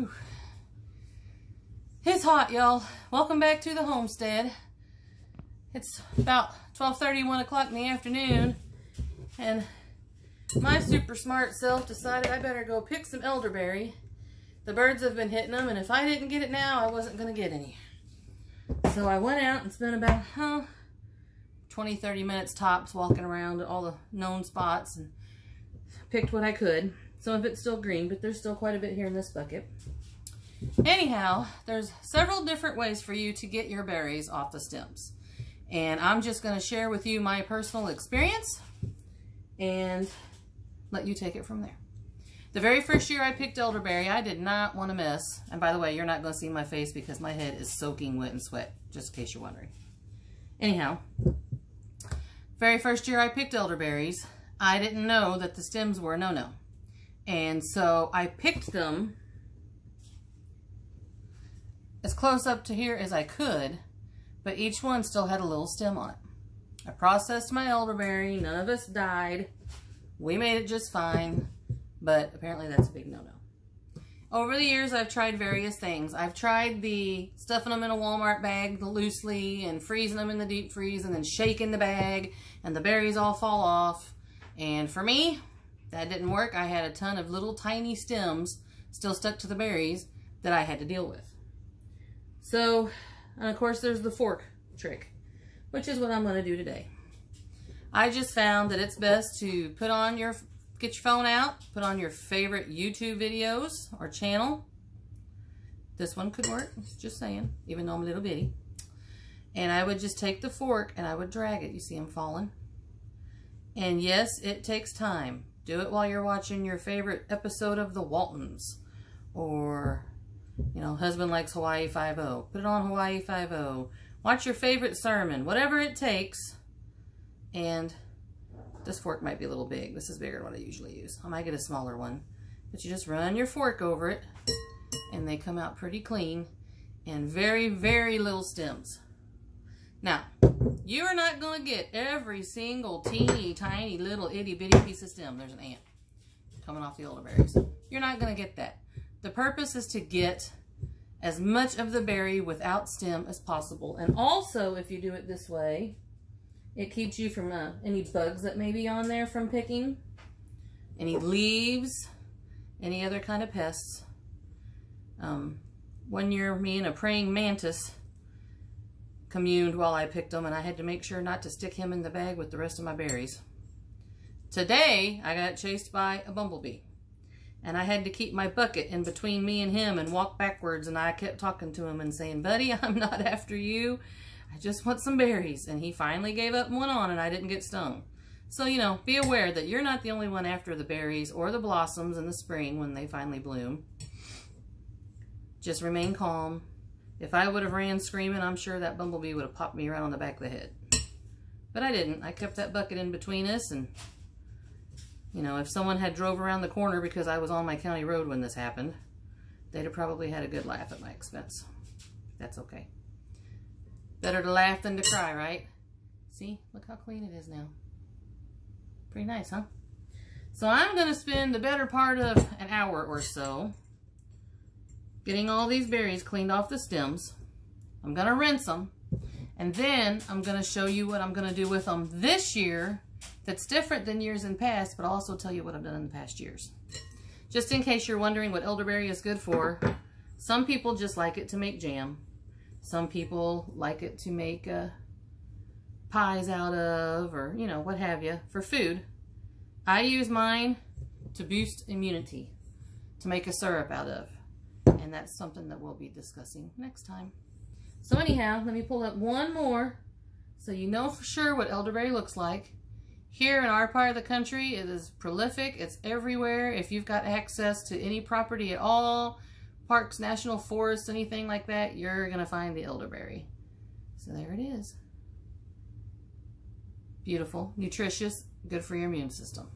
Whew. It's hot, y'all. Welcome back to the homestead. It's about 12:30, 1 o'clock in the afternoon, and my super smart self decided I better go pick some elderberry. The birds have been hitting them, and if I didn't get it now, I wasn't going to get any. So I went out and spent about 20, 30 minutes tops walking around all the known spots and picked what I could. Some of it's still green, but there's still quite a bit here in this bucket. Anyhow, there's several different ways for you to get your berries off the stems. And I'm just going to share with you my personal experience and let you take it from there. The very first year I picked elderberry, I did not want to miss. And by the way, you're not going to see my face because my head is soaking wet in sweat, just in case you're wondering. Anyhow, very first year I picked elderberries, I didn't know that the stems were no-no. And so I picked them as close up to here as I could, but each one still had a little stem on it. I processed my elderberry, none of us died. We made it just fine, but apparently that's a big no-no. Over the years, I've tried various things. I've tried the stuffing them in a Walmart bag loosely and freezing them in the deep freeze and then shaking the bag and the berries all fall off. And for me, that didn't work. I had a ton of little tiny stems still stuck to the berries that I had to deal with. So, and of course, there's the fork trick, which is what I'm going to do today. I just found that it's best to get your phone out, put on your favorite YouTube videos or channel. This one could work, just saying, even though I'm a little bitty. And I would just take the fork and I would drag it. You see them falling? And yes, it takes time. Do it while you're watching your favorite episode of The Waltons, or you know, husband likes Hawaii Five-0. Put it on Hawaii Five-0. Watch your favorite sermon. Whatever it takes. And this fork might be a little big. This is bigger than what I usually use. I might get a smaller one. But you just run your fork over it. And they come out pretty clean. And very, very little stems. Now, you are not going to get every single teeny, tiny, little itty-bitty piece of stem. There's an ant coming off the elderberries. You're not going to get that. The purpose is to get as much of the berry without stem as possible. And also, if you do it this way, it keeps you from any bugs that may be on there from picking, any leaves, any other kind of pests. One year, me and a praying mantis communed while I picked them, and I had to make sure not to stick him in the bag with the rest of my berries. Today, I got chased by a bumblebee. And I had to keep my bucket in between me and him and walk backwards. And I kept talking to him and saying, buddy, I'm not after you. I just want some berries. And he finally gave up and went on, and I didn't get stung. So, you know, be aware that you're not the only one after the berries or the blossoms in the spring when they finally bloom. Just remain calm. If I would have ran screaming, I'm sure that bumblebee would have popped me right on the back of the head. But I didn't. I kept that bucket in between us, and you know, if someone had drove around the corner because I was on my county road when this happened, they'd have probably had a good laugh at my expense. That's okay. Better to laugh than to cry, right? See? Look how clean it is now. Pretty nice, huh? So I'm going to spend the better part of an hour or so getting all these berries cleaned off the stems. I'm going to rinse them. And then I'm going to show you what I'm going to do with them this year that's different than years in past, but I'll also tell you what I've done in the past years. Just in case you're wondering what elderberry is good for, some people just like it to make jam. Some people like it to make pies out of, or, you know, what have you, for food. I use mine to boost immunity, to make a syrup out of. And that's something that we'll be discussing next time. So anyhow, let me pull up one more so you know for sure what elderberry looks like. Here in our part of the country, it is prolific. It's everywhere. If you've got access to any property at all, parks, national forests, anything like that, you're going to find the elderberry. So there it is. Beautiful, nutritious, good for your immune system.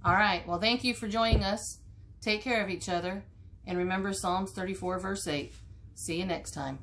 All right, well, thank you for joining us. Take care of each other. And remember Psalms 34, verse 8. See you next time.